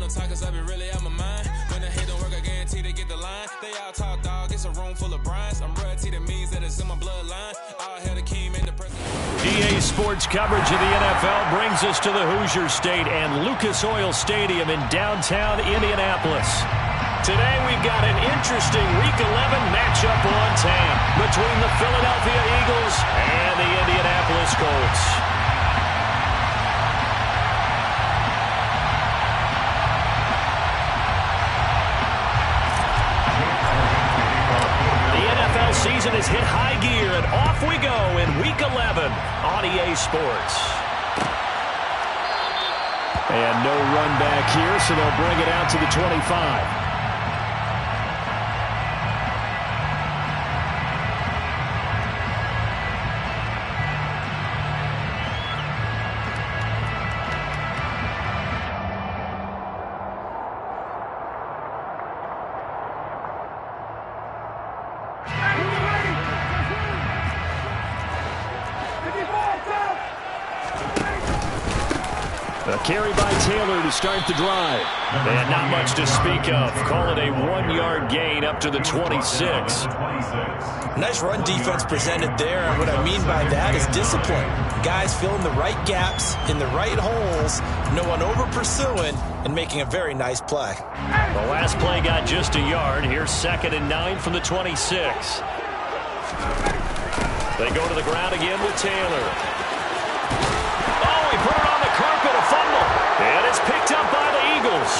wanna talk cause I be really out my mind. When the hate don't work, I guarantee they get the line. They all talk, dog, it's a room full of Bryans. I'm royalty, that means that it's in my bloodline. All hail the king and the president. EA Sports coverage of the NFL brings us to the Hoosier State and Lucas Oil Stadium in downtown Indianapolis. Today we've got an interesting Week 11 matchup on tap between the Philadelphia Eagles and the Indianapolis Colts. The NFL season has hit high gear, and off we go in Week 11 on EA Sports. And no run back here, so they'll bring it out to the 25. A carry by Taylor to start the drive. And not much to speak of. Call it a 1-yard gain up to the 26. Nice run defense presented there, and what I mean by that is discipline. Guys filling the right gaps in the right holes, no one over pursuing, and making a very nice play. The last play got just a yard. Here's 2nd and 9 from the 26. They go to the ground again with Taylor. Oh, he put it on the carpet, a fumble. And it's picked up by the Eagles.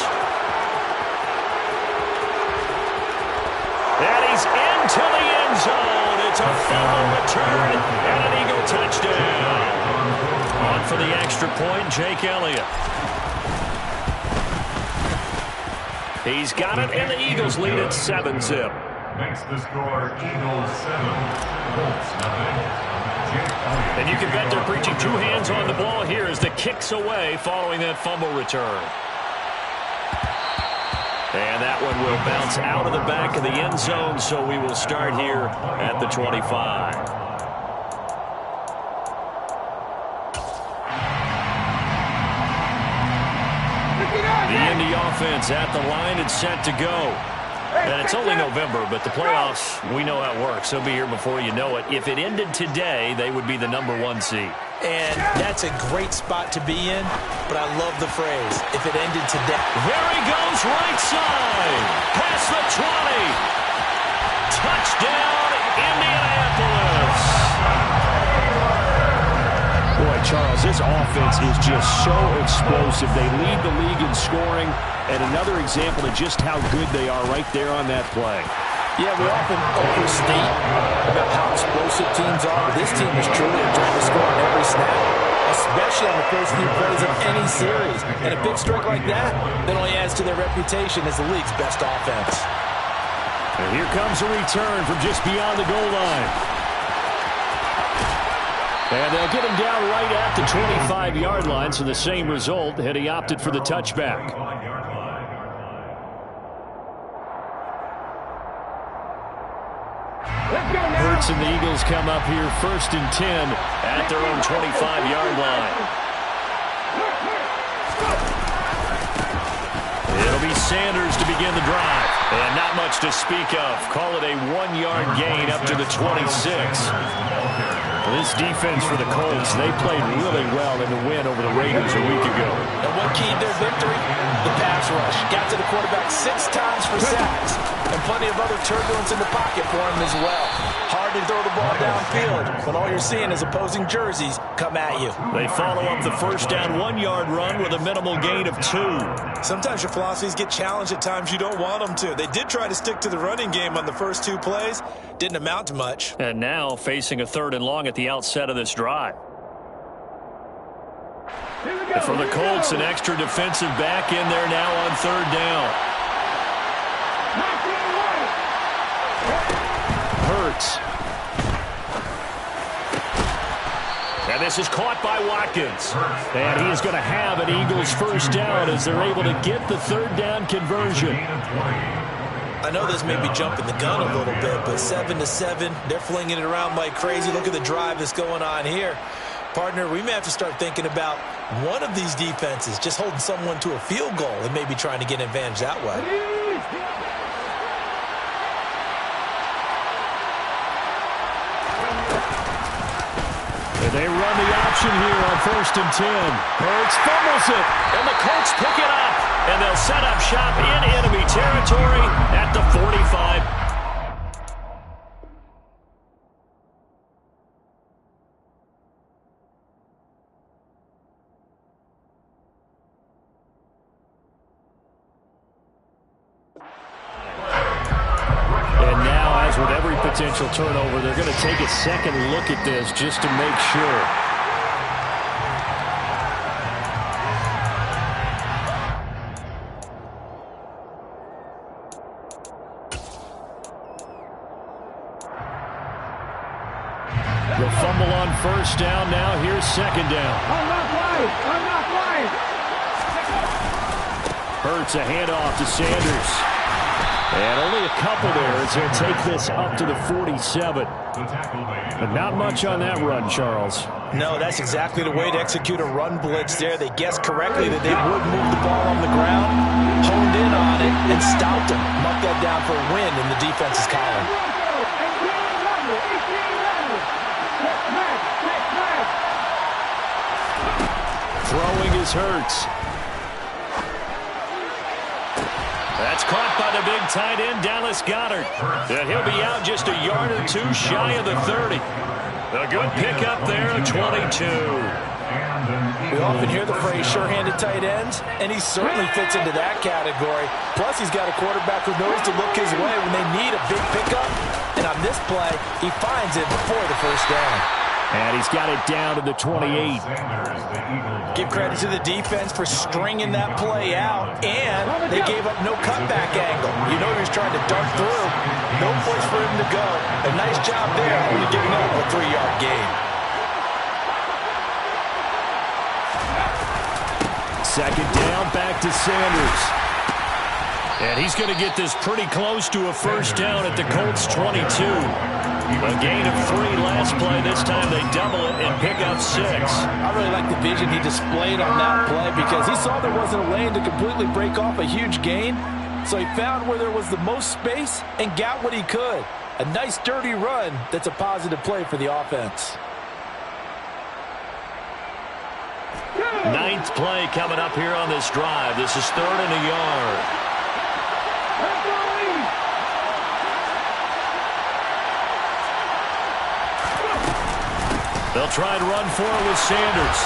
And he's into the end zone. It's a fumble return and an Eagle touchdown. On for the extra point, Jake Elliott. He's got it, and the Eagles lead at 7-zip. Makes the score Eagles 7, Colts 0. And you can bet they're preaching 2 hands on the ball here as the kick's away following that fumble return. And that one will bounce out of the back of the end zone, so we will start here at the 25. The Indy offense at the line and set to go. And it's only November, but the playoffs, we know how it works. They'll be here before you know it. If it ended today, they would be the #1 seed. And that's a great spot to be in, but I love the phrase, if it ended today. There he goes, right side. Past the 20. Touchdown, Indianapolis. Boy, Charles, this offense is just so explosive. They lead the league in scoring, and another example of just how good they are right there on that play. Yeah, we often overstate about how explosive teams are, but this team is truly a threat to score on every snap, especially on the first few plays of any series. And a big streak like that only adds to their reputation as the league's best offense. And here comes a return from just beyond the goal line. And they'll get him down right at the 25-yard line, so the same result, had he opted for the touchback. Hurts and the Eagles come up here 1st and 10 at their own 25-yard line. It'll be Sanders to begin the drive. And not much to speak of. Call it a 1-yard gain up to the 26. This defense for the Colts, they played really well in the win over the Raiders a week ago. And what keyed their victory? The pass rush. Got to the quarterback 6 times for sacks. And plenty of other turbulence in the pocket for him as well. Hard to throw the ball downfield when all you're seeing is opposing jerseys come at you. They follow up the first down 1-yard run with a minimal gain of 2. Sometimes your philosophies get challenged at times you don't want them to. They did try to stick to the running game on the first 2 plays. Didn't amount to much. And now facing a 3rd and long at the outset of this drive. And for the Colts, an extra defensive back in there now on 3rd down. Hurts. And this is caught by Watkins. And he is going to have an Eagles first down as they're able to get the 3rd down conversion. I know this may be jumping the gun a little bit, but 7-7, they're flinging it around like crazy. Look at the drive that's going on here. Partner, we may have to start thinking about one of these defenses just holding someone to a field goal and maybe trying to get an advantage that way. And they run the option here on 1st and 10. Hurts fumbles it, and the Colts pick it up. And they'll set up shop in enemy territory at the 45. And now, as with every potential turnover, they're going to take a second look at this just to make sure. The fumble on 1st down. Now here's 2nd down. I'm not lying. Hurts a handoff to Sanders. And only a couple there as they'll take this up to the 47. But not much on that run, Charles. No, that's exactly the way to execute a run blitz there. They guessed correctly that they would move the ball on the ground, honed in on it, and stopped them. Mark that down for a win in the defense's column. Throwing is Hurts. That's caught by the big tight end, Dallas Goedert. And he'll be out just a yard or two shy of the 30. A good pickup there at 22. We often hear the phrase sure-handed tight ends, and he certainly fits into that category. Plus, he's got a quarterback who knows to look his way when they need a big pickup. And on this play, he finds it before the 1st down. And he's got it down to the 28. Give credit to the defense for stringing that play out, and they gave up no cutback angle. You know he was trying to dart through. No place for him to go. A nice job there, only giving up a 3-yard gain. 2nd down, back to Sanders. And he's going to get this pretty close to a 1st down at the Colts 22. A gain of 3 last play. This time they double it and pick up 6. I really like the vision he displayed on that play because he saw there wasn't a lane to completely break off a huge gain. So he found where there was the most space and got what he could. A nice dirty run that's a positive play for the offense. 9th play coming up here on this drive. This is 3rd and a yard. They'll try and run forward with Sanders.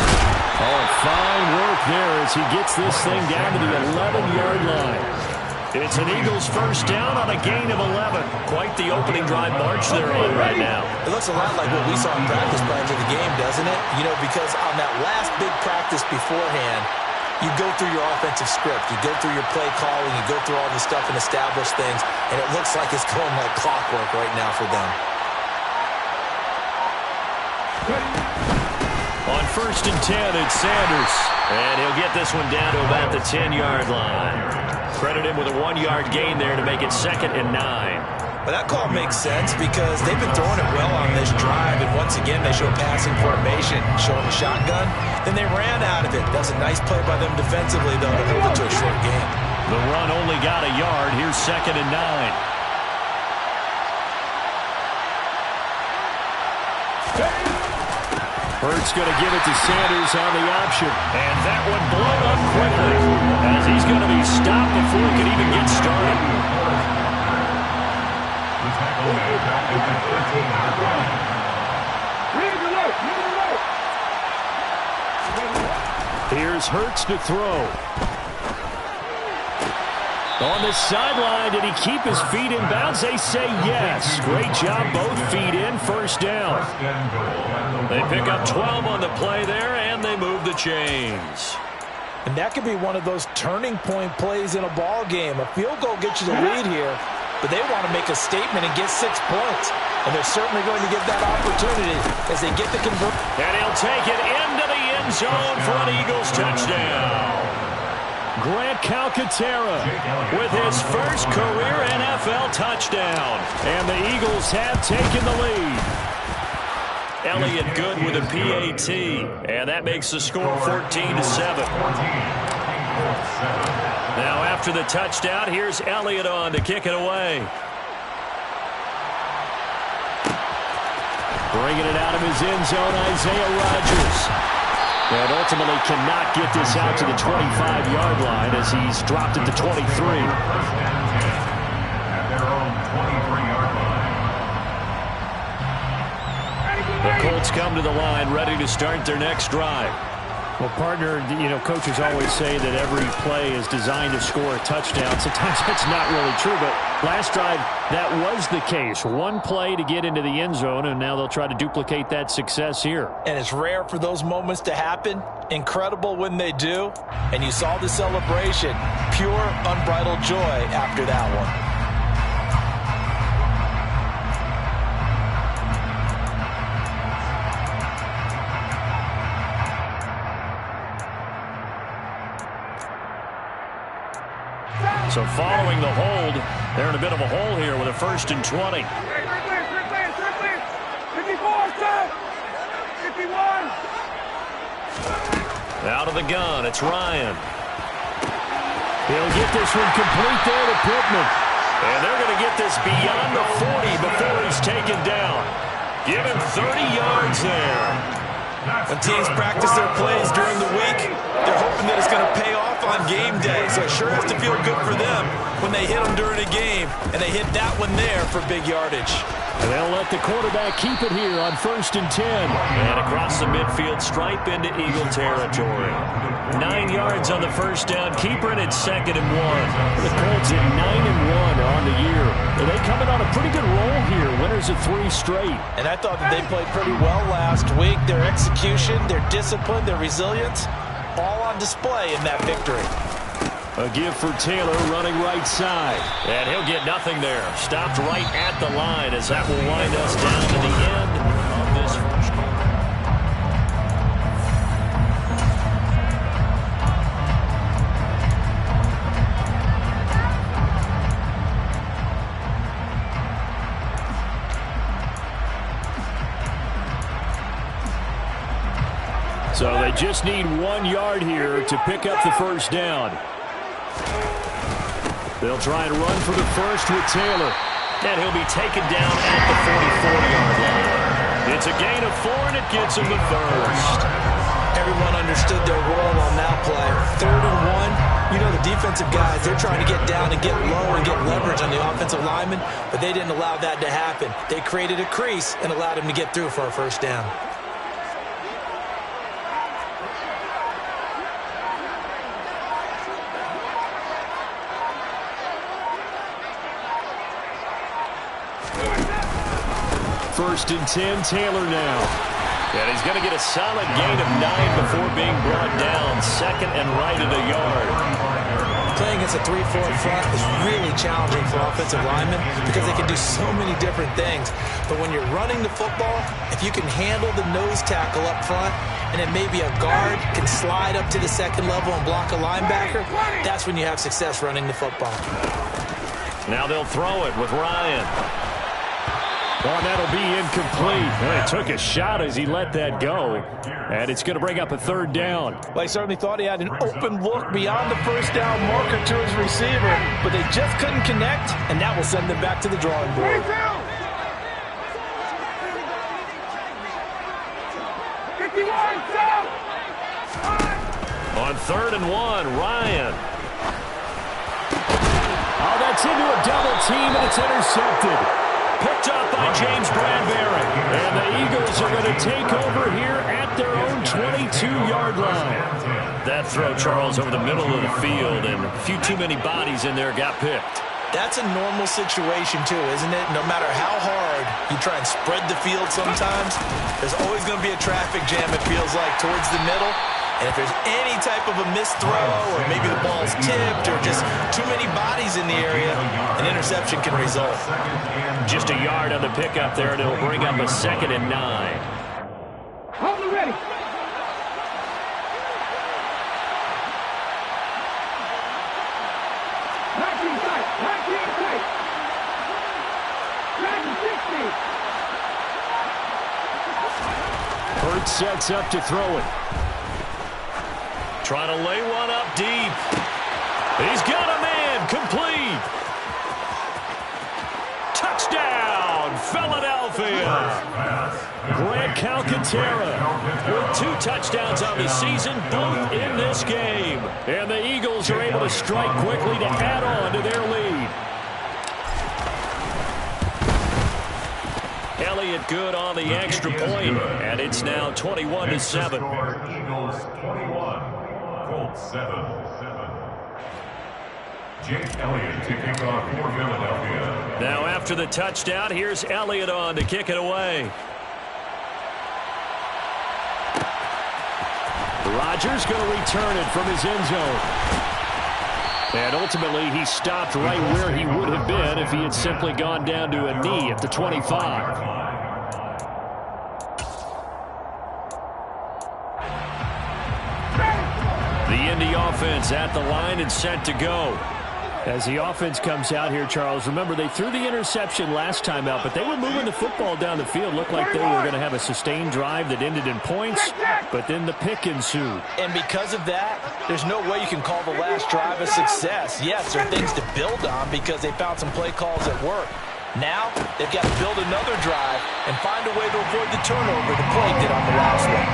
Oh, fine work there as he gets this thing down to the 11-yard line. It's an Eagles 1st down on a gain of 11. Quite the opening drive march they're on right now. It looks a lot like what we saw in practice plans of the game, doesn't it? You know, because on that last big practice beforehand, you go through your offensive script. You go through your play calling. You go through all the stuff and establish things. And it looks like it's going like clockwork right now for them. On 1st and 10, it's Sanders. And he'll get this one down to about the 10-yard line. Credit him with a 1-yard gain there to make it 2nd and 9. Well, that call makes sense because they've been throwing it well on this drive. And once again, they show passing formation, showing the shotgun. Then they ran out of it. That's a nice play by them defensively, though, to hold it to a short gain. The run only got a yard. Here's 2nd and 9. Hurts going to give it to Sanders on the option. And that one blown up quickly as he's going to be stopped before he can even get started. Here's Hurts to throw. On the sideline, did he keep his feet in bounds? They say yes. Great job, both feet in, 1st down. They pick up 12 on the play there, and they move the chains. And that could be one of those turning point plays in a ball game. A field goal gets you the lead here, but they want to make a statement and get 6 points. And they're certainly going to get that opportunity as they get the conversion. And he'll take it into the end zone for an Eagles touchdown. Grant Calcaterra with his first career NFL touchdown. And the Eagles have taken the lead. Elliott good with a PAT, and that makes the score 14-7. Now after the touchdown, here's Elliott on to kick it away. Bringing it out of his end zone, Isaiah Rodgers. And ultimately cannot get this out to the 25-yard line as he's dropped it to 23. At their own 23-yard line. The Colts come to the line ready to start their next drive. Well, partner, coaches always say that every play is designed to score a touchdown. Sometimes that's not really true, but last drive, that was the case. One play to get into the end zone, and now they'll try to duplicate that success here. And it's rare for those moments to happen. Incredible when they do. And you saw the celebration. Pure, unbridled joy after that one. So following the hold, they're in a bit of a hole here with a 1st and 20. 54, 51. Out of the gun, it's Ryan. He'll get this one complete there to Pittman. And they're going to get this beyond the 40 before he's taken down. Give him 30 yards there. When teams practice their plays during the week, they're hoping that it's going to pay off on game day. So it sure has to feel good for them when they hit them during a game. And they hit that one there for big yardage. And they'll let the quarterback keep it here on 1st and 10. And across the midfield stripe into Eagle territory. 9 yards on the first down. Keeper, and it's 2nd and 1. The Colts at 9-1 on the year. And they coming on a pretty good roll here. Winners of 3 straight. And I thought that they played pretty well last week. Their execution, their discipline, their resilience, all on display in that victory. A give for Taylor running right side. And he'll get nothing there. Stopped right at the line as that will wind us down to the end of this first quarter. So they just need 1 yard here to pick up the first down. They'll try and run for the first with Taylor. And he'll be taken down at the 44-yard line. It's a gain of 4, and it gets him the first. Everyone understood their role on that play. 3rd and 1. You know the defensive guys, they're trying to get down and get low and get leverage on the offensive lineman, but they didn't allow that to happen. They created a crease and allowed him to get through for a first down. First and 10, Taylor now. And he's going to get a solid gain of 9 before being brought down. 2nd and right at a yard. Playing against a 3-4 front is really challenging for offensive linemen because they can do so many different things. But when you're running the football, if you can handle the nose tackle up front, and then maybe a guard can slide up to the 2nd level and block a linebacker, that's when you have success running the football. Now they'll throw it with Ryan. Oh, and that'll be incomplete. Well, he took a shot as he let that go. And it's going to bring up a 3rd down. Well, he certainly thought he had an open look beyond the first down marker to his receiver, but they just couldn't connect, and that will send them back to the drawing board. 51, On 3rd and 1, Ryan. Oh, that's into a double team, and it's intercepted. Picked up by James Bradbury. And the Eagles are going to take over here at their own 22-yard line. That throw, Charles, over the middle of the field, and a few too many bodies in there got picked. That's a normal situation, too, isn't it? No matter how hard you try and spread the field sometimes, there's always going to be a traffic jam, it feels like, towards the middle. And if there's any type of a missed throw, or maybe the ball's tipped, or just too many bodies in the area, an interception can result. Just a yard on the pickup there, and it'll bring up a 2nd and 9. hold it ready. Herbert sets up to throw it. Trying to lay one up deep. He's got a man. Complete. Touchdown, Philadelphia. Greg Alcantara with 2 touchdowns on the season, both in this game. And the Eagles are able to strike quickly to add on to their lead. Elliott good on the extra point, and it's now 21-7. Eagles 21, Colts 7. Jake Elliott to kick off for Philadelphia. Now after the touchdown, here's Elliott on to kick it away. Rodgers going to return it from his end zone. And ultimately, he stopped right where he would have been if he had simply gone down to a knee at the 25. The Indy offense at the line and set to go. As the offense comes out here, Charles, remember they threw the interception last time out, but they were moving the football down the field. Looked like they were going to have a sustained drive that ended in points, but then the pick ensued. And because of that, there's no way you can call the last drive a success. Yes, there are things to build on because they found some play calls that work. Now, they've got to build another drive and find a way to avoid the turnover the play did on the last one.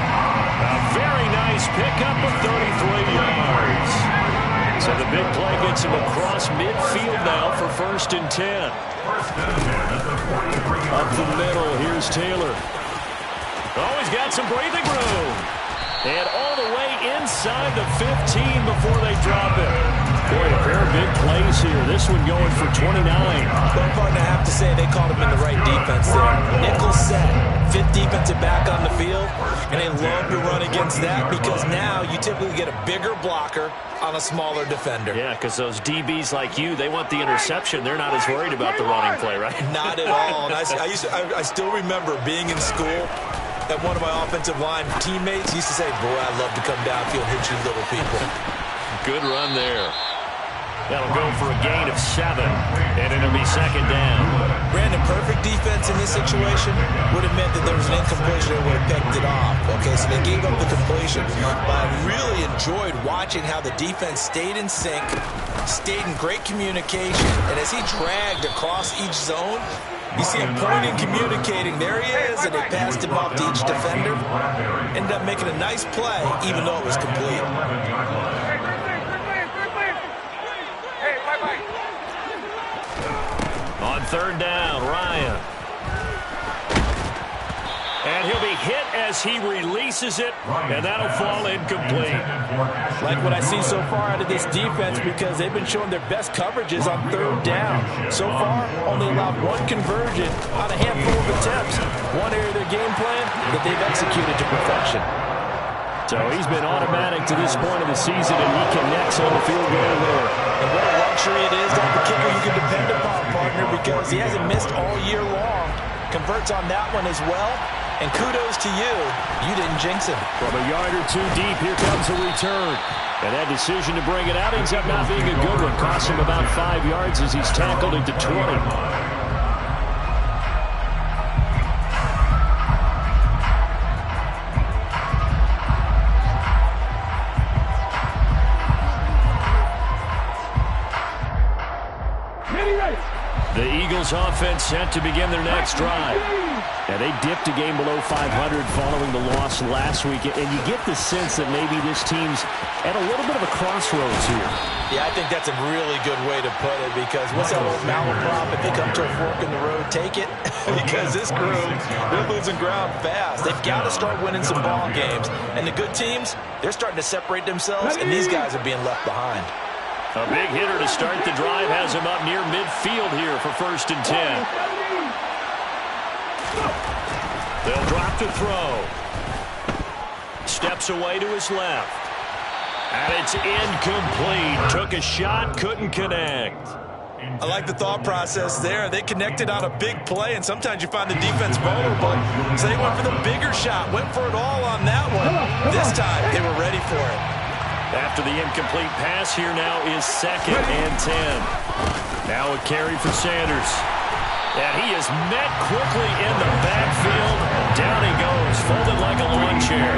A very nice pickup of 33 yards. So the big play gets him across midfield now for 1st and 10. Up the middle, here's Taylor. Oh, he's got some breathing room. And all the way inside the 15 before they drop it. Boy, a pair of big plays here. This one going for 29. Well, partner, I have to say they called him in the right defense there. Nickel set, 5th defensive back on the field, and they love to run against that because now you typically get a bigger blocker on a smaller defender. Yeah, because those DBs like you, they want the interception. They're not as worried about the running play, right? Not at all. And I still remember being in school and one of my offensive line teammates used to say, boy, I love to come downfield and hit you little people. Good run there. That'll go for a gain of 7, and it'll be 2nd down. Brandon, perfect defense in this situation would have meant that there was an incompletion and would have picked it off. Okay, so they gave up the completion. But I really enjoyed watching how the defense stayed in sync, stayed in great communication, and as he dragged across each zone, you see him pointing, communicating. There he is, and they passed him off to each defender. Ended up making a nice play, even though it was complete. On 3rd down, Ryan. And he'll be hit as he releases it, and that'll fall incomplete. Like what I see so far out of this defense because they've been showing their best coverages on 3rd down. So far, only allowed 1 conversion on a handful of attempts. One area of their game plan that they've executed to perfection. So he's been automatic to this point of the season, and he connects on the field goal there. And what a luxury it is to have a kicker you can depend upon, partner, because he hasn't missed all year long. Converts on that one as well. And kudos to you. You didn't jinx him. From a yard or 2 deep, here comes a return. And that decision to bring it out ends up not being a good one. Cost him about 5 yards as he's tackled into 20. The Eagles offense set to begin their next drive. And they dipped a game below 500 following the loss last week. And you get the sense that maybe this team's at a little bit of a crossroads here. Yeah, I think that's a really good way to put it because what's that old malaprop? If they come to a fork in the road, take it. Because this group, they're losing ground fast. They've got to start winning some ball games. And the good teams, they're starting to separate themselves, and these guys are being left behind. A big hitter to start the drive has him up near midfield here for 1st and 10. They'll drop to throw. Steps away to his left. And it's incomplete. Took a shot, couldn't connect. I like the thought process there. They connected on a big play, and sometimes you find the defense vulnerable. So they went for the bigger shot, went for it all on that one. This time, they were ready for it. After the incomplete pass, here now is 2nd and 10. Now a carry for Sanders. And he is met quickly in the backfield. Down he goes, folded like a lawn chair.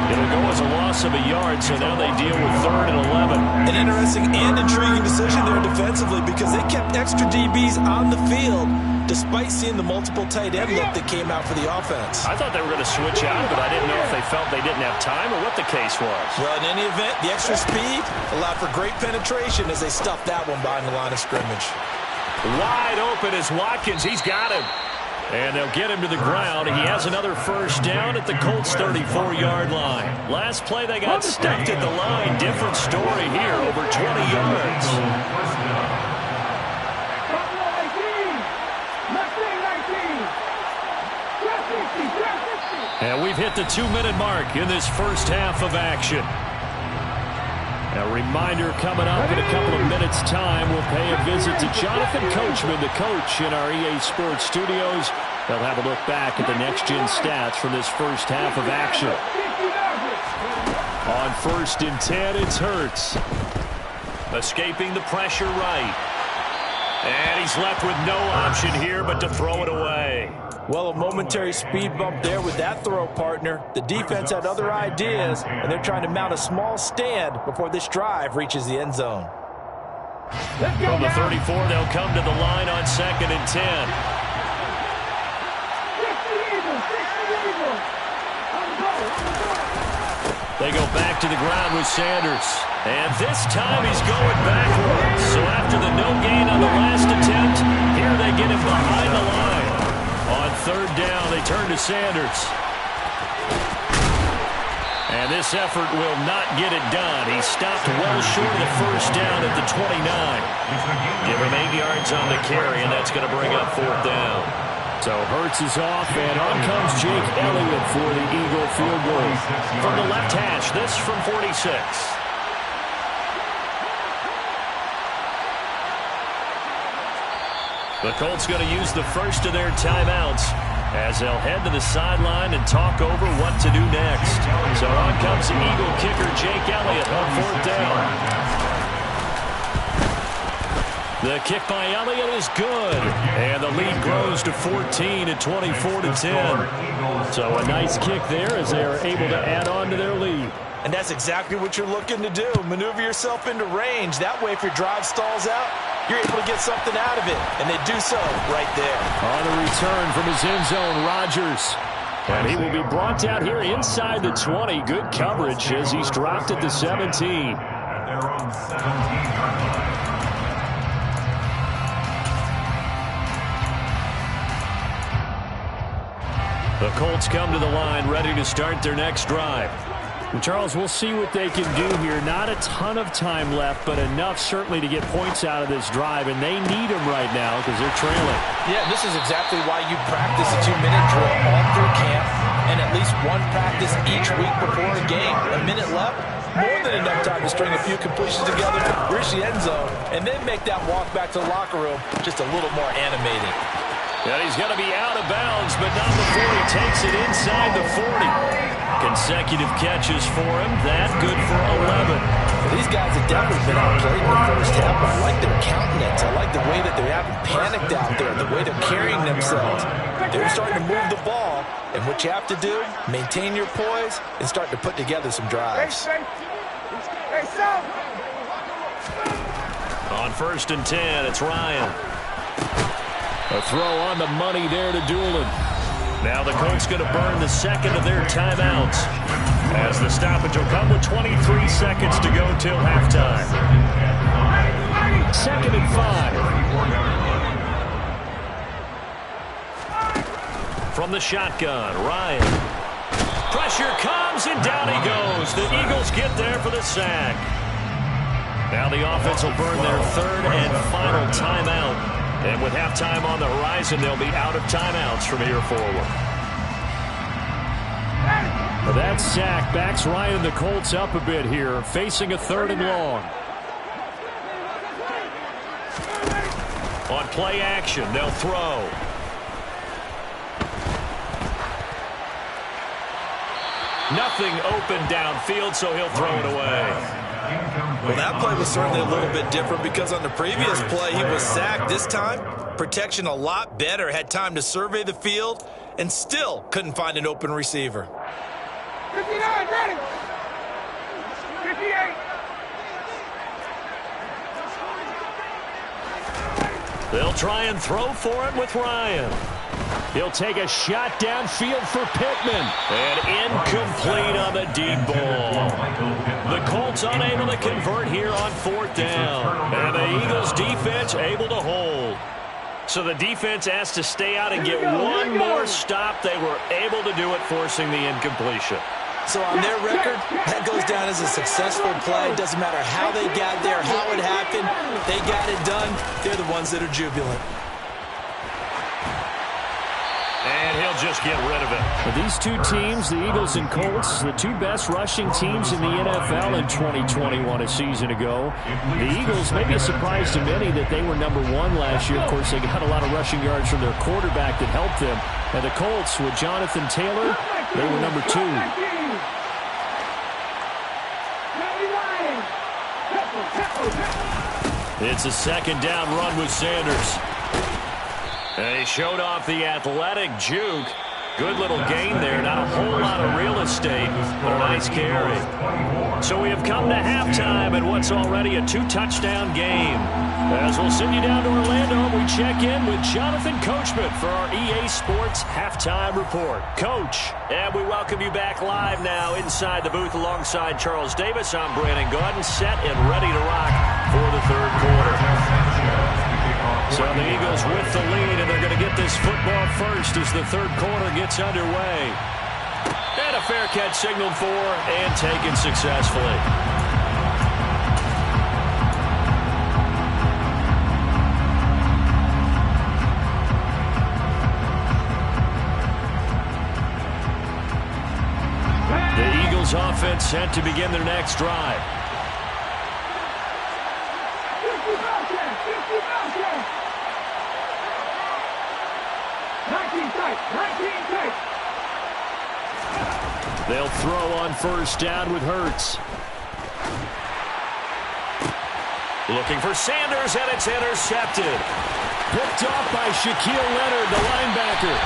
It'll go as a loss of a yard, so now they deal with 3rd and 11. An interesting and intriguing decision there defensively because they kept extra DBs on the field despite seeing the multiple tight end look that came out for the offense. I thought they were going to switch out, but I didn't know if they felt they didn't have time or what the case was. Well, in any event, the extra speed allowed for great penetration as they stuffed that one behind the line of scrimmage. Wide open is Watkins. He's got him. And they'll get him to the ground. He has another first down at the Colts' 34-yard line. Last play, they got stuffed at the line. Different story here, over 20 yards. And we've hit the 2-minute mark in this first half of action. A reminder coming up in a couple of minutes' time. We'll pay a visit to Jonathan Coachman, the coach in our EA Sports studios. They'll have a look back at the next-gen stats from this first half of action. On 1st and 10, it's Hurts. Escaping the pressure right. And he's left with no option here but to throw it away. Well, a momentary speed bump there with that throw, partner. The defense had other ideas, and they're trying to mount a small stand before this drive reaches the end zone. From the 34, they'll come to the line on 2nd and 10. They go back to the ground with Sanders. And this time he's going backwards. So after the no gain on the last attempt, here they get him behind the line. On 3rd down, they turn to Sanders. And this effort will not get it done. He stopped well short of the first down at the 29. Give him 8 yards on the carry, and that's going to bring up 4th down. So Hurts is off, and on comes Jake Elliott for the Eagle field goal. From the left hash, this from 46. The Colts going to use the first of their timeouts as they'll head to the sideline and talk over what to do next. So on comes the Eagle kicker, Jake Elliott, on 4th down. The kick by Elliott is good, and the lead grows to 14 at 24-10. So a nice kick there as they are able to add on to their lead. And that's exactly what you're looking to do. Maneuver yourself into range. That way, if your drive stalls out, you're able to get something out of it. And they do so right there. On the return from his end zone, Rodgers. And he will be brought out here inside the 20. Good coverage as he's dropped at the 17. They're on 17-yard line. The Colts come to the line ready to start their next drive. And Charles, we'll see what they can do here. Not a ton of time left, but enough certainly to get points out of this drive, and they need them right now because they're trailing. Yeah, this is exactly why you practice a 2-minute drill all through camp and at least one practice each week before a game. A minute left, more than enough time to string a few completions together, reach the end zone, and then make that walk back to the locker room just a little more animating. And he's going to be out of bounds, but not before he takes it inside the 40. Consecutive catches for him. That good for 11. Well, these guys have definitely been outplayed in the first half. I like their countenance. I like the way that they haven't panicked out there, the way they're carrying themselves. They're starting to move the ball, and what you have to do, maintain your poise and start to put together some drives. On 1st and 10, it's Ryan. A throw on the money there to Doolin. Now the Colts going to burn the second of their timeouts as the stoppage will come with 23 seconds to go till halftime. 2nd and 5. From the shotgun, Ryan. Pressure comes and down he goes. The Eagles get there for the sack. Now the offense will burn their 3rd and final timeout. And with halftime on the horizon, they'll be out of timeouts from here forward. That sack backs Ryan and the Colts up a bit here, facing a 3rd and long. On play action, they'll throw. Nothing open downfield, so he'll throw it away. Well, that play was certainly a little bit different because on the previous play, he was sacked. This time, Protection a lot better. Had time to survey the field and still couldn't find an open receiver. 59, ready. 58. They'll try and throw for it with Ryan. He'll take a shot downfield for Pittman. And incomplete on the deep ball. The Colts unable to convert here on 4th down. And the Eagles defense able to hold. So the defense asked to stay out and get one more stop. They were able to do it, forcing the incompletion. So on their record, that goes down as a successful play. Doesn't matter how they got there, how it happened. They got it done. They're the ones that are jubilant. And he'll just get rid of it. These two teams, the Eagles and Colts, the two best rushing teams in the NFL in 2021 a season ago. The Eagles, maybe a surprise to many that they were number 1 last year. Of course, they got a lot of rushing yards from their quarterback that helped them. And the Colts, with Jonathan Taylor, they were number 2. It's a 2nd down run with Sanders. And he showed off the athletic juke. Good little gain there. Not a whole lot of real estate, but a nice carry. So we have come to halftime in what's already a 2-touchdown game. As we'll send you down to Orlando, we check in with Jonathan Coachman for our EA Sports Halftime Report. Coach, and we welcome you back live now inside the booth alongside Charles Davis. I'm Brandon Gaudin, set and ready to rock for the 3rd quarter. So the Eagles with the lead, and they're going to get this football first as the 3rd quarter gets underway. And a fair catch signaled for and taken successfully. The Eagles offense set to begin their next drive. They'll throw on 1st down with Hurts. Looking for Sanders, and it's intercepted. Picked off by Shaquille Leonard, the linebacker.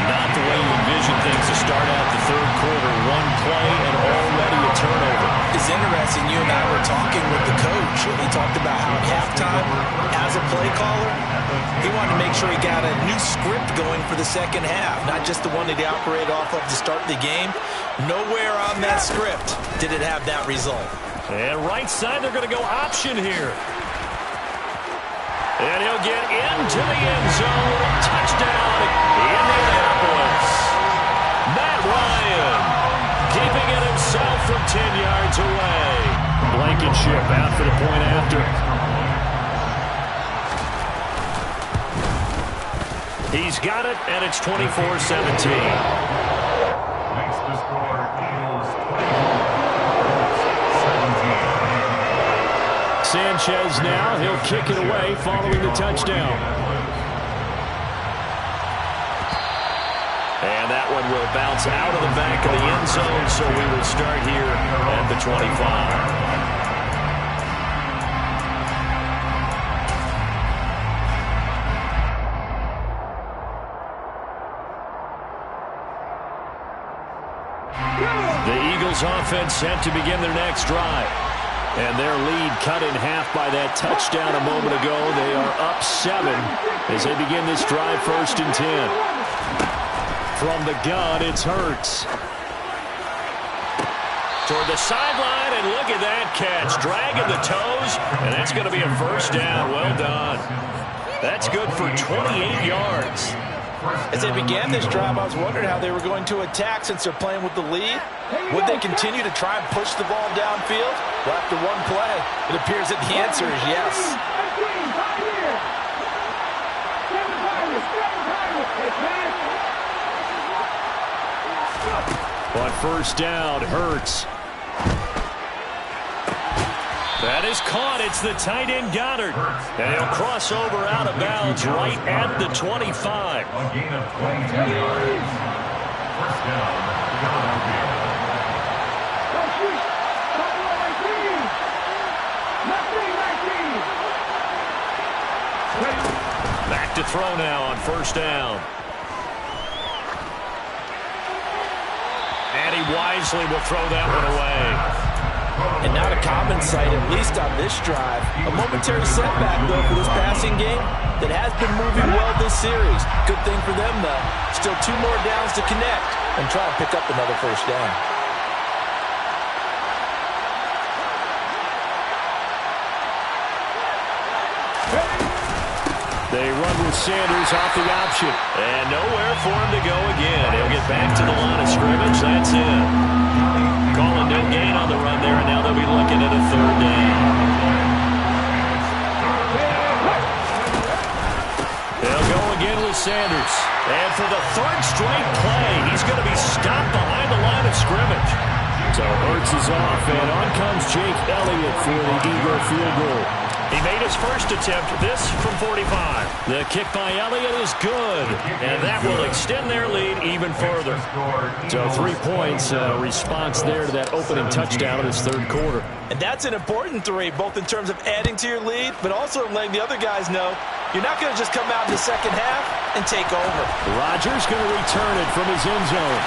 Not the way you envision things to start out the 3rd quarter. 1 play and already a turnover. It's interesting. You and I were talking with the coach, and he talked about how at halftime, as a play caller, he wanted to make sure he got a new script going for the 2nd half, not just the one that he operated off of to start the game. Nowhere on that script did it have that result. And right side, they're going to go option here. And he'll get into the end zone. Touchdown, Indianapolis. Matt Ryan keeping it himself from 10 yards away. Blankenship out for the point after. He's got it, and it's 24-17. Makes the score Eagles 17. Sanchez now, he'll kick it away following the touchdown. And that one will bounce out of the back of the end zone, so we will start here at the 25. The Eagles offense set to begin their next drive. And their lead cut in half by that touchdown a moment ago. They are up 7 as they begin this drive 1st and 10. From the gun, it's Hurts. Toward the sideline, and look at that catch. Dragging the toes, and that's going to be a 1st down. Well done. That's good for 28 yards. As they began this drive, I was wondering how they were going to attack since they're playing with the lead. Would they continue to try and push the ball downfield? Well, after 1 play, it appears that the answer is yes. On 1st down, Hurts. That is caught. It's the tight end Goddard. And he'll cross over out of bounds right at the 25. A gain of 22 yards. 1st down, Philadelphia. throw now on first down. And he wisely will throw that one away. And not a common sight, at least on this drive. A momentary setback, though, for this passing game that has been moving well this series. Good thing for them, though. Still 2 more downs to connect and try and pick up another first down. They run with Sanders off the option. And nowhere for him to go again. He'll get back to the line of scrimmage. That's it. Calling no gain on the run there, and now they'll be looking at a third down. They'll go again with Sanders. And for the 3rd straight play, he's going to be stopped behind the line of scrimmage. So Hurts is off, and on comes Jake Elliott for the Eagle field goal. He made his first attempt, this from 45. The kick by Elliott is good, and that will extend their lead even further. So 3 points, response there to that opening touchdown in this 3rd quarter. And that's an important 3, both in terms of adding to your lead, but also letting the other guys know you're not going to just come out in the second half and take over. Rodgers going to return it from his end zone.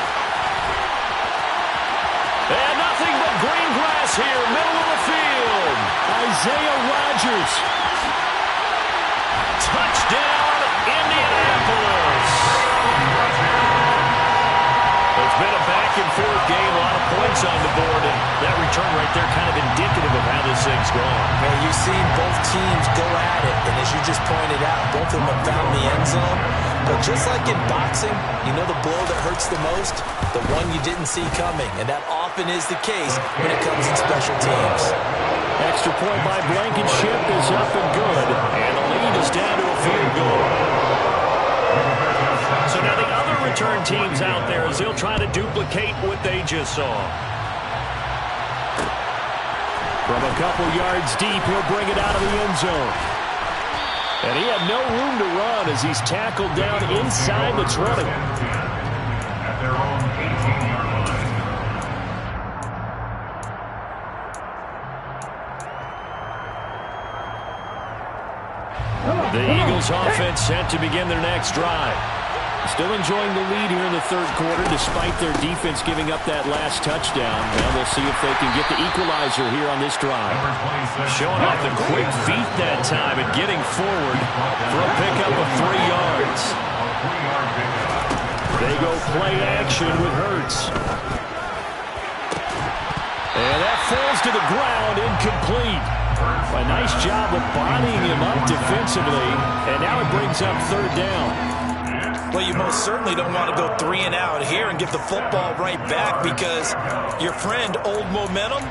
And nothing but green grass here, middle of the field. Isaiah Rodgers. Touchdown, Indianapolis. It's been a back-and-forth game, a lot of points on the board, and that return right there kind of indicative of how this thing's gone. Well, you've seen both teams go at it, and as you just pointed out, both of them have found the end zone. But just like in boxing, you know the blow that hurts the most? The one you didn't see coming, and that often is the case when it comes in special teams. Extra point by Blankenship is up and good, and the lead is down to a field goal. So now the other return teams out there as they'll try to duplicate what they just saw. From a couple yards deep, he'll bring it out of the end zone. And he had no room to run as he's tackled down inside the 20. At their own 18-yard line. The Eagles offense set to begin their next drive. Still enjoying the lead here in the 3rd quarter despite their defense giving up that last touchdown. Well, they'll see if they can get the equalizer here on this drive. Showing off the quick feet that time and getting forward for a pickup of 3 yards. They go play action with Hurts. And that falls to the ground, incomplete. A nice job of bodying him up defensively, and now it brings up 3rd down. Well, you most certainly don't want to go 3 and out here and give the football right back because your friend, Old Momentum,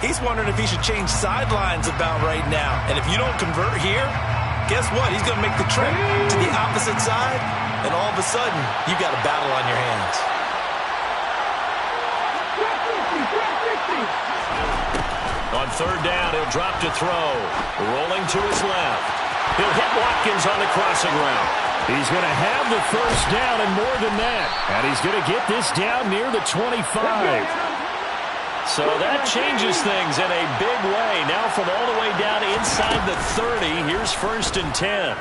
he's wondering if he should change sidelines about right now. And if you don't convert here, guess what? He's going to make the trip to the opposite side, and all of a sudden, you got a battle on your hands. On 3rd down, he'll drop to throw. Rolling to his left. He'll hit Watkins on the crossing route. He's going to have the first down and more than that. And he's going to get this down near the 25. So that changes things in a big way. Now from all the way down inside the 30, here's 1st and 10.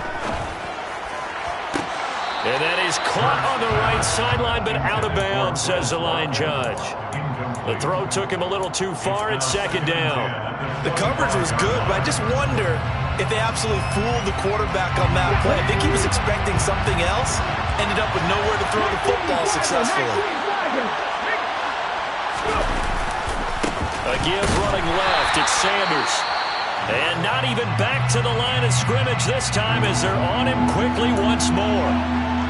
And that is caught on the right sideline, but out of bounds, says the line judge. The throw took him a little too far. It's 2nd down. The coverage was good, but I just wonder if they absolutely fooled the quarterback on that play. I think he was expecting something else. Ended up with nowhere to throw the football successfully. A give running left. It's Sanders. And not even back to the line of scrimmage this time as they're on him quickly once more.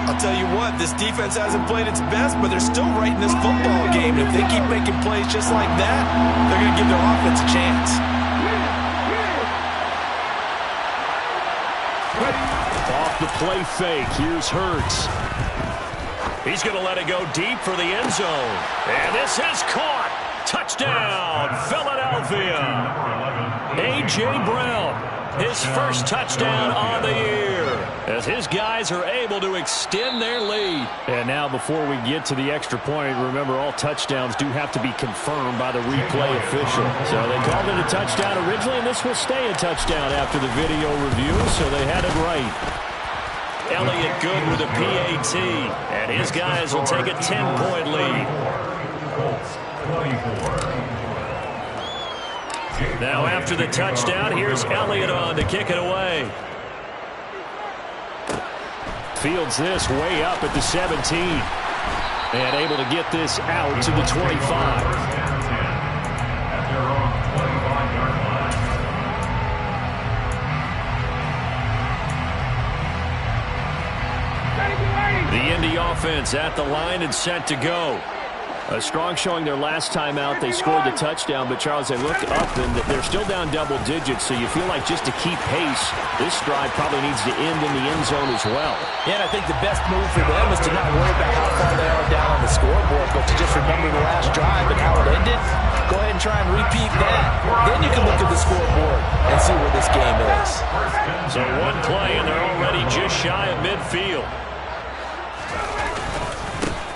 I'll tell you what, this defense hasn't played its best, but they're still right in this football game. And if they keep making plays just like that, they're going to give their offense a chance. Off the play fake, here's Hurts. He's going to let it go deep for the end zone. And this is caught. Touchdown, Philadelphia. A.J. Brown, his first touchdown on the year, as his guys are able to extend their lead. And now before we get to the extra point, remember all touchdowns do have to be confirmed by the replay official. So they called it a touchdown originally, and this will stay a touchdown after the video review, so they had it right. Elliott good with a PAT. And his guys will take a 10-point lead. Colts 24. Now after the touchdown, here's Elliott on to kick it away. Fields this way up at the 17. And able to get this out to the 25. The Indy offense at the line and set to go. A strong showing their last time out. They scored the touchdown, but Charles, they look up and they're still down double digits, so you feel like just to keep pace, this drive probably needs to end in the end zone as well. Yeah, and I think the best move for them is to not worry about how far they are down on the scoreboard, but to just remember the last drive and how it ended. Go ahead and try and repeat that. Then you can look at the scoreboard and see where this game is. So one play, and they're already just shy of midfield.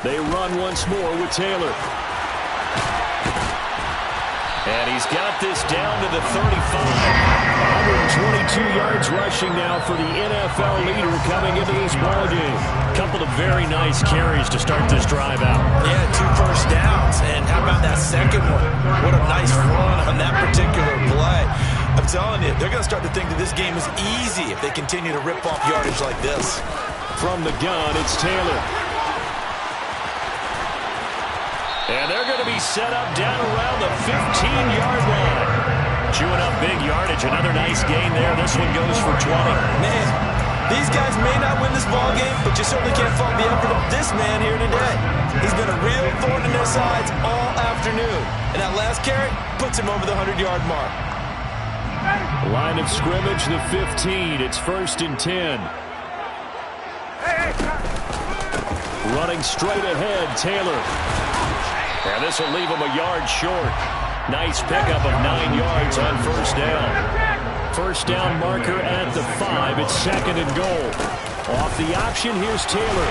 They run once more with Taylor. And he's got this down to the 35. 122 yards rushing now for the NFL leader coming into this ballgame. Couple of very nice carries to start this drive out. Yeah, 2 first downs. And how about that second one? What a nice run on that particular play. I'm telling you, they're going to start to think that this game is easy if they continue to rip off yardage like this. From the gun, it's Taylor. And they're going to be set up down around the 15-yard line. Chewing up big yardage. Another nice gain there. This one goes for 20. Man, these guys may not win this ball game, but you certainly can't fault the effort of this man here today. He's been a real thorn in their sides all afternoon. And that last carry puts him over the 100-yard mark. Line of scrimmage, the 15. It's 1st and 10. Running straight ahead, Taylor. And this will leave him a yard short. Nice pickup of 9 yards on first down. First down marker at the 5. It's 2nd and goal. Off the option, here's Taylor.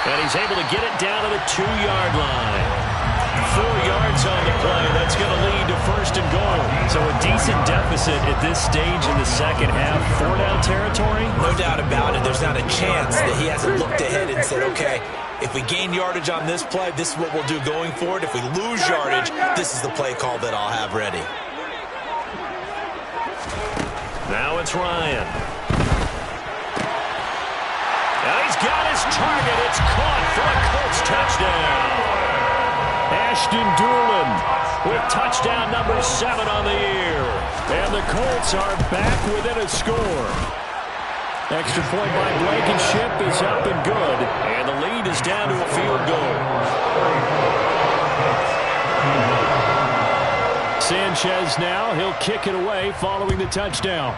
And he's able to get it down to the 2-yard line. 4 yards on the play. That's going to lead to 1st and goal. So a decent deficit at this stage in the second half. 4-down territory? No doubt about it. There's not a chance that he hasn't looked ahead and said, okay, if we gain yardage on this play, this is what we'll do going forward. If we lose yardage, this is the play call that I'll have ready. Now it's Ryan. And he's got his target. It's caught for a Colts touchdown. Ashton Doolin with touchdown number 7 on the year. And the Colts are back within a score. Extra point by Blankenship is up and good. And the lead is down to a field goal. Sanchez now. He'll kick it away following the touchdown.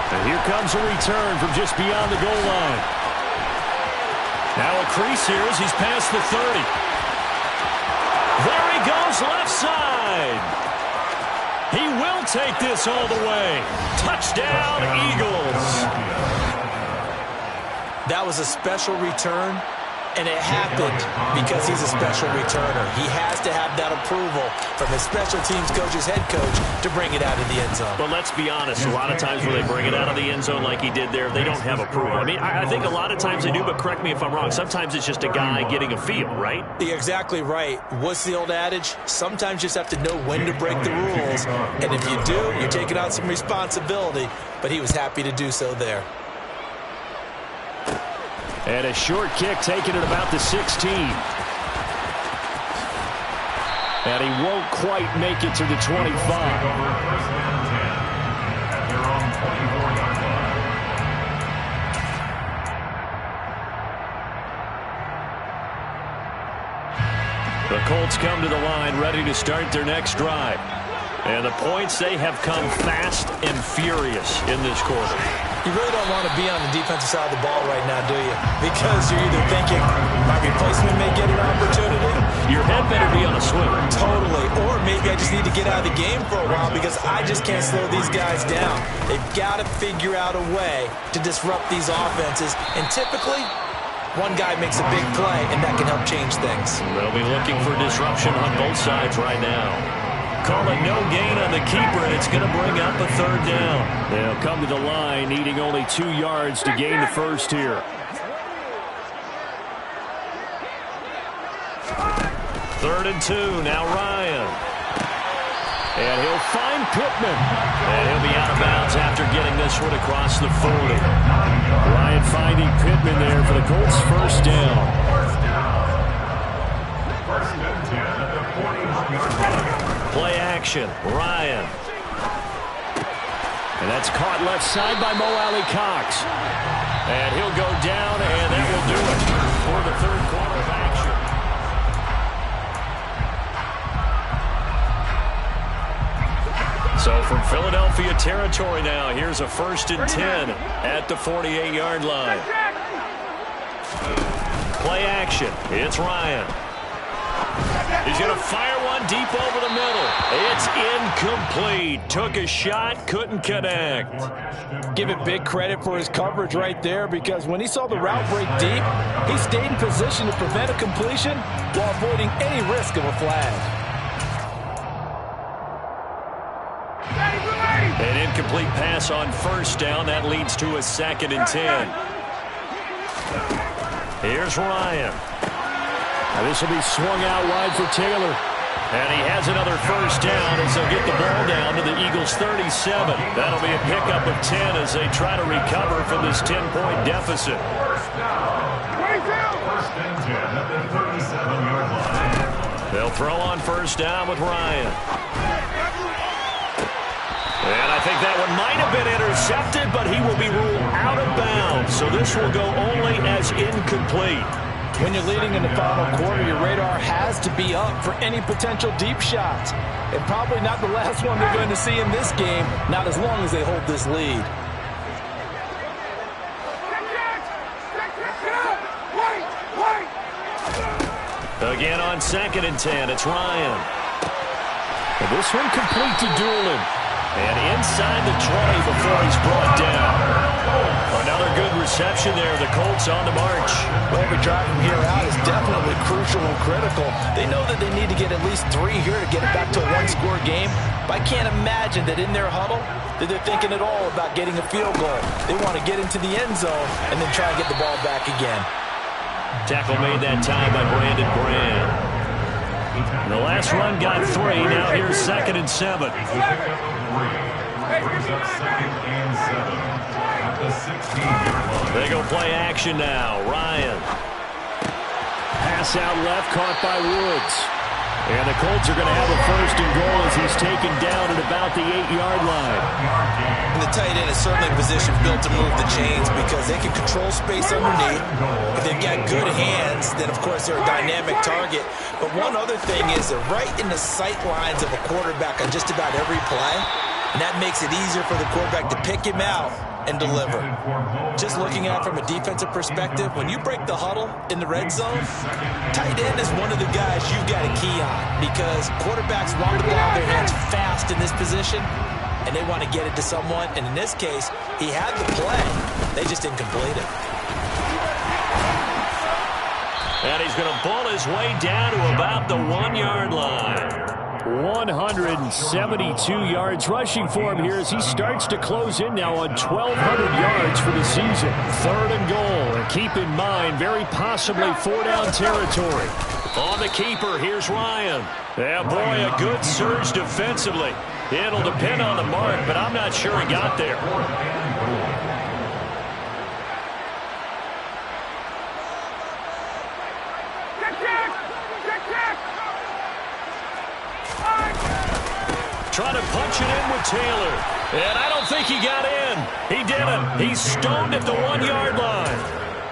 And here comes a return from just beyond the goal line. Now a crease here as he's past the 30. There he goes, left side. He will take this all the way. Touchdown, Eagles. That was a special return, and it happened because he's a special returner. He has to have that approval from his special teams coach's head coach to bring it out of the end zone. But let's be honest, a lot of times when they bring it out of the end zone like he did there, they don't have approval. I mean, I think a lot of times they do, but correct me if I'm wrong. Sometimes it's just a guy getting a feel, right? You're exactly right. What's the old adage? Sometimes you just have to know when to break the rules, and if you do, you're taking on some responsibility, but he was happy to do so there. And a short kick taken at about the 16. And he won't quite make it to the 25. The Colts come to the line ready to start their next drive. And the points, they have come fast and furious in this quarter. You really don't want to be on the defensive side of the ball right now, do you? Because you're either thinking, my replacement may get an opportunity. Your head better be on a swivel. Totally. Or maybe I just need to get out of the game for a while because I just can't slow these guys down. They've got to figure out a way to disrupt these offenses. And typically, one guy makes a big play, and that can help change things. They'll be looking for disruption on both sides right now. Call it no gain on the keeper, and it's going to bring up a third down. They'll come to the line, needing only 2 yards to gain the first here. Third and 2, now Ryan. And he'll find Pittman. And he'll be out of bounds after getting this one across the 40. Ryan finding Pittman there for the Colts' first down. Play action, Ryan. And that's caught left side by Mo Alley Cox. And he'll go down, and that will do it for the third quarter of action. So from Philadelphia territory now, here's a 1st and 10 at the 48-yard line. Play action. It's Ryan. He's going to fire one deep over the middle. It's incomplete. Took a shot, couldn't connect. Give it big credit for his coverage right there, because when he saw the route break deep, he stayed in position to prevent a completion while avoiding any risk of a flag. An incomplete pass on 1st down. That leads to a 2nd and 10. Here's Ryan. Now this will be swung out wide for Taylor. And he has another 1st down as they'll get the ball down to the Eagles' 37. That'll be a pickup of 10 as they try to recover from this 10-point deficit. They'll throw on 1st down with Ryan. And I think that one might have been intercepted, but he will be ruled out of bounds. So this will go only as incomplete. When you're leading in the final quarter, your radar has to be up for any potential deep shots. And probably not the last one they're going to see in this game, not as long as they hold this lead. Again on 2nd and 10, it's Ryan. And this one complete to Doolin. And inside the 20 before he's brought down. Another good reception there. The Colts on the march. Well, every drive from here out is definitely crucial and critical. They know that they need to get at least 3 here to get it back to a one-score game. But I can't imagine that in their huddle that they're thinking at all about getting a field goal. They want to get into the end zone and then try and get the ball back again. Tackle made that time by Brandon Graham. The last run got 3. Now here's 2nd and 7. They go play action now. Ryan. Pass out left, caught by Woods. And the Colts are going to have a 1st and goal as he's taken down at about the 8-yard line. And the tight end is certainly a position built to move the chains because they can control space underneath. If they've got good hands, then of course they're a dynamic target. But one other thing is they're right in the sight lines of a quarterback on just about every play. And that makes it easier for the quarterback to pick him out and deliver. Just looking at it from a defensive perspective, when you break the huddle in the red zone, tight end is one of the guys you've got to key on because quarterbacks want the ball in their hands fast in this position, and they want to get it to someone. And in this case, he had the play. They just didn't complete it. And he's going to ball his way down to about the 1-yard line. 172 yards rushing for him here as he starts to close in now on 1,200 yards for the season. 3rd and goal, and keep in mind, very possibly 4-down territory. On the keeper, here's Ryan. Yeah, boy, a good surge defensively. It'll depend on the mark, but I'm not sure he got there. Trying to punch it in with Taylor. And I don't think he got in. He didn't. He's stoned at the 1-yard line.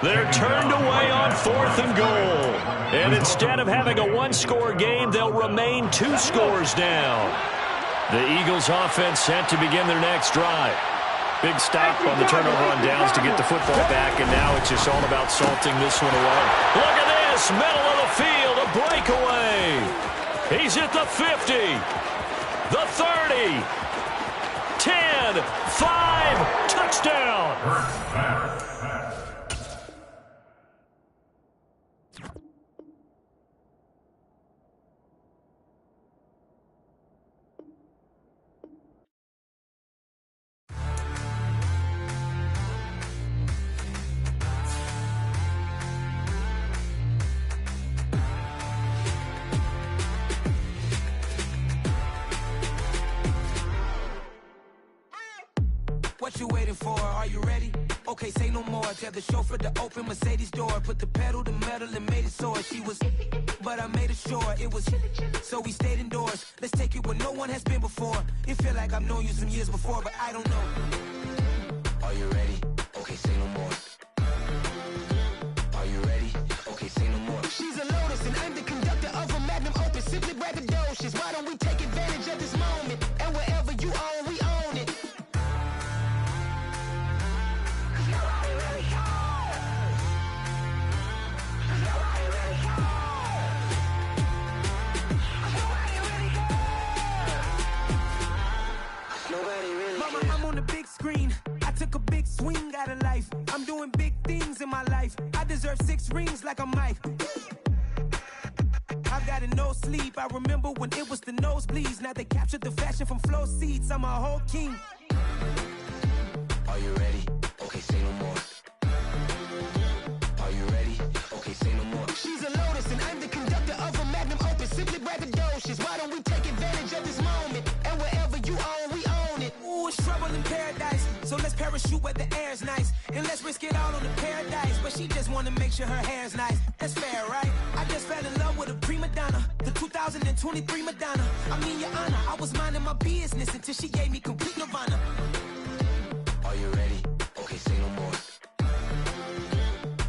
They're turned away on 4th and goal. And instead of having a 1-score game, they'll remain 2 scores down. The Eagles offense set to begin their next drive. Big stop on the turnover on downs to get the football back, and now it's just all about salting this one away. Look at this, middle of the field, a breakaway. He's at the 50. The 30, 10, 5, touchdown. What you waiting for? Are you ready? Okay, say no more. Tell the chauffeur to open Mercedes door. Put the pedal to metal and made it soar. She was, but I made it sure it was. So we stayed indoors. Let's take it where no one has been before. It feel like I've known you some years before, but I don't know. Are you ready? Okay, say no more. Are you ready? Okay, say no more. She's a Lotus and I'm the conductor of a Magnum Opus. Simply braggadocious. Why don't we take advantage of this moment? And wherever you own, we own it. Mama, I'm on the big screen. I took a big swing out of life. I'm doing big things in my life. I deserve 6 rings like I'm Mike. I've got no sleep. I remember when it was the nosebleeds. Now they captured the fashion from flow seats. I'm a whole king. Are you ready? Okay, say no more. Are you ready? Okay, say no more. She's a Lotus and I'm the conductor of a Magnum Opus. Simply braggadocious. Why don't we take advantage of this moment? And wherever you own, we own it. Ooh, it's trouble in paradise. So let's parachute where the air's nice. And let's risk it all on the paradise. But she just wanna make sure her hair's nice. That's fair, right? I just fell in love with a prima donna. The 2023 Madonna. I mean, your honor, I was minding my business until she gave me complete nirvana. Are you ready? Okay, say no more.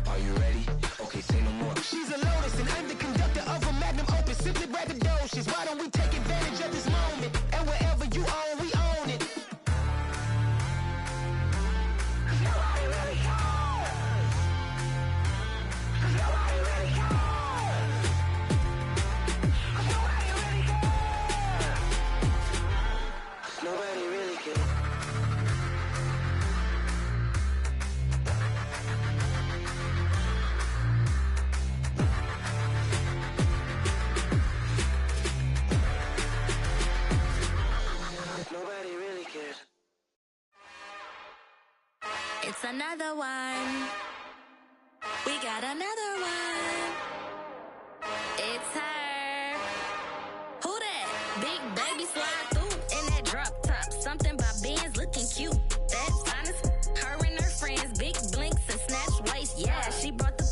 Are you ready? Okay, say no more. She's a Lotus and I'm the conductor of a Magnum Opus. Simply braggadocious. Why don't we take advantage of this moment? And wherever you own, we own it. Nobody really cares. Nobody really cares. Nobody really cares. Nobody really cares. Nobody really cares. It's another one. We got another one. It's her. Who that? Big baby slide through in that drop top. Something by Benz looking cute. That's honest. Her and her friends, big blinks and snatch waist. Yeah, she brought the.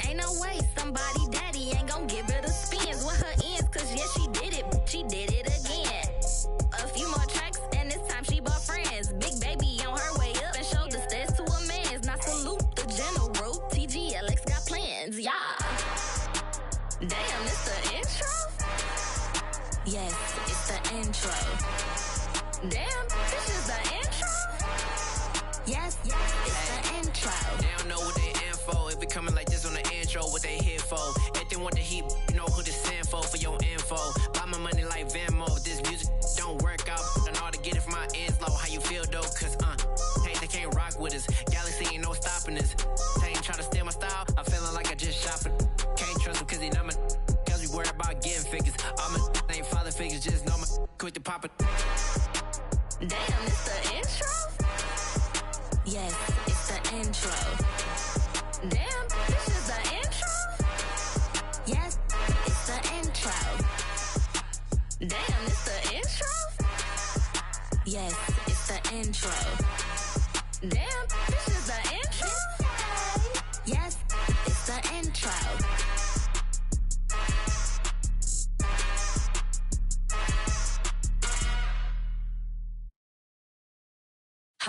Ain't no way somebody daddy ain't gon' give her the spins with her ends. Cause yeah, she did it. She did it again. A few more tracks and this time she bought friends. Big baby on her way up and showed the stairs to a man's. Now salute the general. TGLX got plans, yeah. Damn, it's the intro? Yes, it's the intro. Damn, this is the intro? Yes, it's the intro. They don't know what they in for. If we coming like this on the intro, what they here for? If they want the heat, you know who to send for your info. Buy my money like Venmo. If this music don't work out, I know how to get it from my ends low. How you feel though? Cause hey, they can't rock with us. Galaxy ain't no stopping this. They ain't trying to steal my style. I'm feeling like I just shot for. Can't trust them cause they not my. Cause we worry about getting figures. All my ain't father figures, just know my. Quick to pop it. Damn, it's the intro? Yes, it's the intro. Damn, this is the intro? Yes, it's the intro. Damn, it's the intro? Yes, it's the intro. Damn, this is the intro? Yes, it's the intro.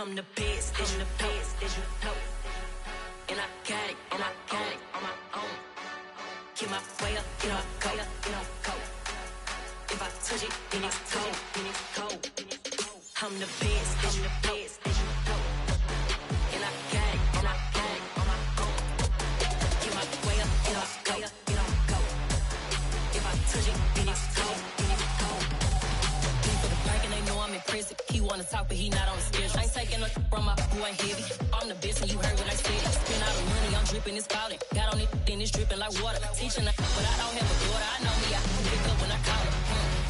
I'm the best, I'm the best, as you know. And I got it, and I got it on my own. Get my way up, get up, go, go. If I touch it, then it's cold, then it's cold. I'm the best, I'm the best, as you know. And I got it, and I got it on my own. Get my way up, get up, go, go. If I touch it, then it's cold, then it's cold. People the blank and they know I'm impressive. He wanna talk, but he not on the schedule. I ain't taking a from my boy ain't heavy. I'm the best and you heard what I said. Spend all the money, I'm dripping, it's spouting. Got on it, then it's dripping like water. Teaching her, but I don't have a daughter. I know me, I can pick up when I call her.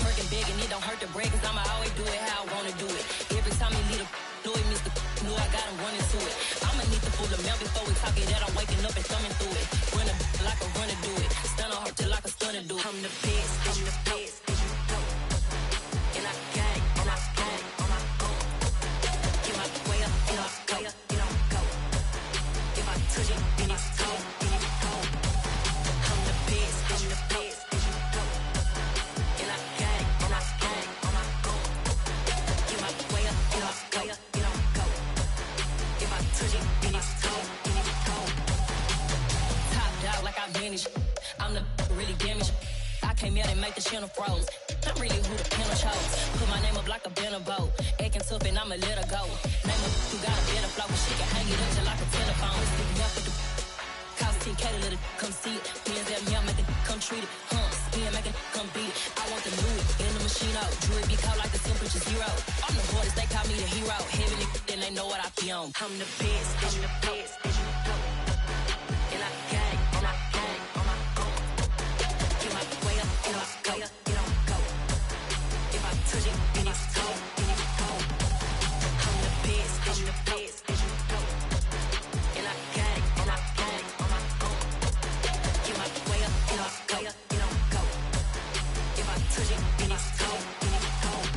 Working big and it don't hurt the break, cause I'ma always do it how I wanna do it. Every time he lead a know he missed the know I got him running to it. I'ma need to pull the milk before we talk it that I'm waking up and thumbing through it. Run a like a runner do it. Stun on her till like a stunner do it. I'm the best, I'm the best, as you know. And I got it, and I got it on my own. Get my way up, get up. the channel froze. I'm really who the panel chose. Put my name up like a banner boat. Acting tough and I'ma let her go. Name her who got a better flow, but she can hang it up just like a telephone. It's big enough with the cost 10K to let it come see it. Hands at me, I make it come treat it. Spin, make it come beat it. I want the new in the machine out. Drew it be caught like the temperature zero. I'm the hardest, they call me the hero. Heaven it, then they know what I be on. I'm the best, I'm the best, and I got it, and I got it on my own. Get my way up, get my way up, get on go. If I touch it, then it's cold, then it's cold. I'm the best, I'm the best, and I got it, and I got it on my own. Get my way up, get my way up, get on go. If I touch it, then it's cold, then it's cold.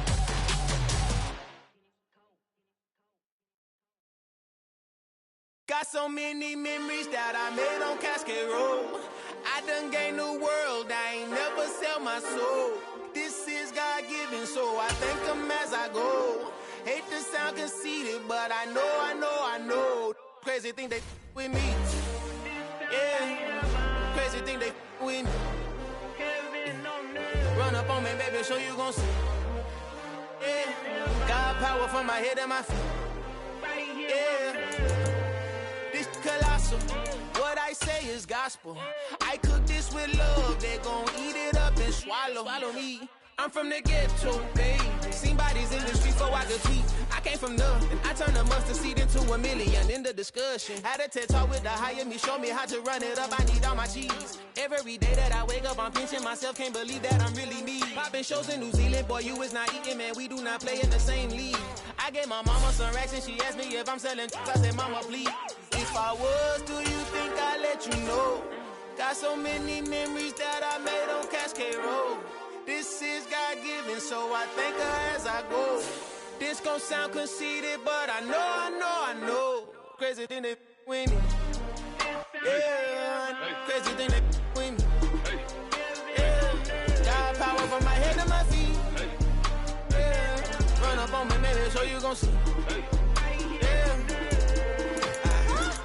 Got so many memories that I made on Cascade Road. I done gained the world, I ain't never sell my soul. This is God-given, so I thank him as I go. Hate to sound conceited, but I know. Crazy thing they with me. Yeah, crazy thing they with me. Run up on me, baby, so you gon' see. Yeah, got power from my head and my feet. Yeah. Colossal, what I say is gospel. I cook this with love, they gon' eat it up and swallow me. I'm from the ghetto, baby. Seen bodies in the streets before I could tweet. I came from nothing, I turned a mustard seed into a million. In the discussion, had a TED talk with the higher me, show me how to run it up, I need all my cheese. Every day that I wake up, I'm pinching myself, can't believe that I'm really me. Popping shows in New Zealand, boy, you is not eating, man, we do not play in the same league. I gave my mama some racks and she asked me if I'm selling, I said, mama, please. If I was, do you think I'd let you know? Got so many memories that I made on Cascade Road. This is God-given, so I thank her as I go. This gon' sound conceited, but I know. Crazy thing they with me. Yeah, crazy thing they with me. Yeah, got power from my head to my feet. Yeah, run up on me, maybe, so you gon' see.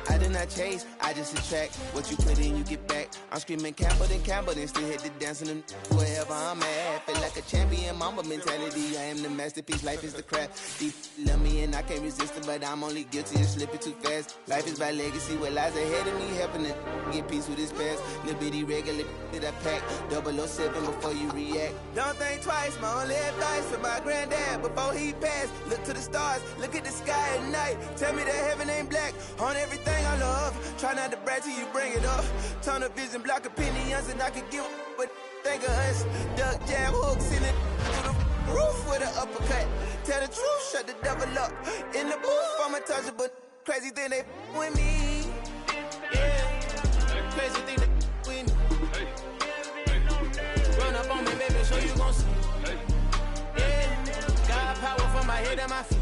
I did not chase, I just attract. What you put in, you get back. I'm screaming Campbell, then still hit the dance and wherever I'm at. Feel like a champion, mama mentality. I am the masterpiece, life is the craft. Deep love me and I can't resist it, but I'm only guilty of slipping too fast. Life is by legacy, what lies ahead of me, helping to get peace with his past. Little bitty regular that I pack, 007 before you react. Don't think twice, my only advice for my granddad before he passed. Look to the stars, look at the sky at night. Tell me that heaven ain't black on everything I love. Try not to brag till you bring it up. Tunnel vision, block opinions, and I could give but think of us. Duck jab hooks in it through the roof with an uppercut. Tell the truth, shut the devil up. In the booth, I'm untouchable. Crazy thing they with me. Yeah, crazy thing they with me. Run up on me, baby, so you gon' see. Yeah, got power from my head and my feet.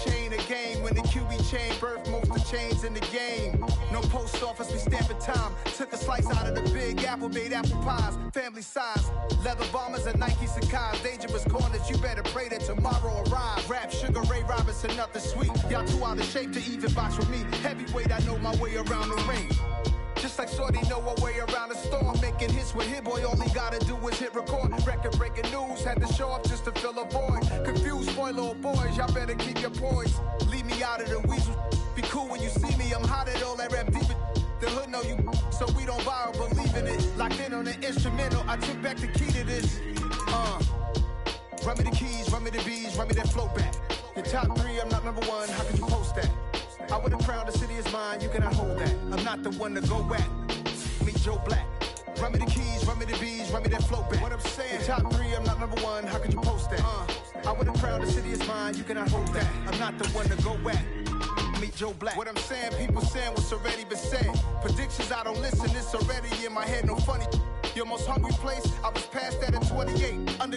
Chain a game when the QB chain birthed most of the chains in the game. No post office, we stamping time. Took a slice out of the big apple, made apple pies, family size. Leather bombers and Nike Sacai's. Dangerous corners, you better pray that tomorrow arrives. Rap, Sugar Ray Robinson, nothing sweet. Y'all too out of shape to even box with me. Heavyweight, I know my way around the ring. Just like Shorty know her way around the storm. Making hits with Hit Boy, all he gotta do is hit record. Record breaking news, had to show up just to fill a void. Confused, spoiler boys, y'all better keep your poise. Leave me out of the weasel. Be cool when you see me, I'm hot at all that rap deep. The hood know you, so we don't borrow, believe in it. Locked in on the instrumental, I took back the key to this. Run me the keys, run me the bees, run me that flow back. Your top 3, I'm not number 1, how could you post that? I would have crowned the city is mine, you cannot hold that. I'm not the one to go at. Meet Joe Black. Run me the keys, run me the bees, run me that flow back. What I'm saying, the top 3, I'm not number 1, how could you post that? I would have crowned the city is mine, you cannot hold that. I'm not the one to go at. Meet Joe Black. What I'm saying, people saying what's already been said. Predictions, I don't listen, it's already in my head, no funny. Your most hungry place, I was past passed that at 28. Underground.